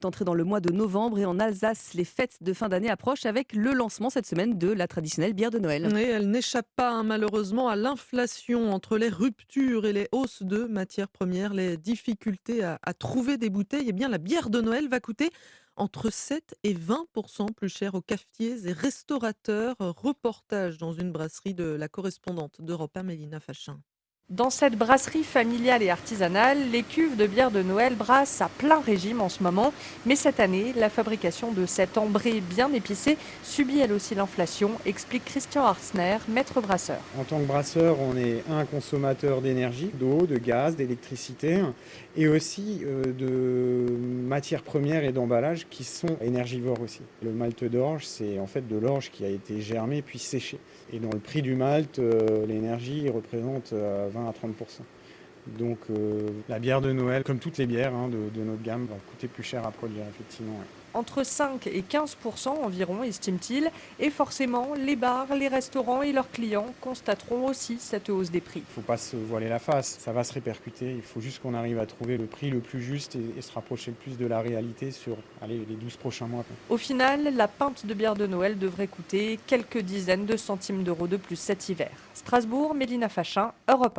Entrée dans le mois de novembre et en Alsace, les fêtes de fin d'année approchent avec le lancement cette semaine de la traditionnelle bière de Noël. Et elle n'échappe pas malheureusement à l'inflation entre les ruptures et les hausses de matières premières, les difficultés à trouver des bouteilles. Eh bien, la bière de Noël va coûter entre 7 et 20% plus cher aux cafetiers et restaurateurs. Reportage dans une brasserie de la correspondante d'Europe 1, Mélina Fachin. Dans cette brasserie familiale et artisanale, les cuves de bière de Noël brassent à plein régime en ce moment. Mais cette année, la fabrication de cette ambrée bien épicée subit elle aussi l'inflation, explique Christian Arsner, maître brasseur. En tant que brasseur, on est un consommateur d'énergie, d'eau, de gaz, d'électricité et aussi de matières premières et d'emballage qui sont énergivores aussi. Le malt d'orge, c'est en fait de l'orge qui a été germée puis séchée. Et dans le prix du malt, l'énergie représente 20 à 30%. Donc la bière de Noël, comme toutes les bières de notre gamme, va coûter plus cher à produire effectivement. Ouais. Entre 5 et 15% environ, estime-t-il. Et forcément, les bars, les restaurants et leurs clients constateront aussi cette hausse des prix. Il ne faut pas se voiler la face, ça va se répercuter. Il faut juste qu'on arrive à trouver le prix le plus juste et se rapprocher le plus de la réalité sur les 12 prochains mois. Au final, la pinte de bière de Noël devrait coûter quelques dizaines de centimes d'euros de plus cet hiver. Strasbourg, Mélina Fachin, Europe 1.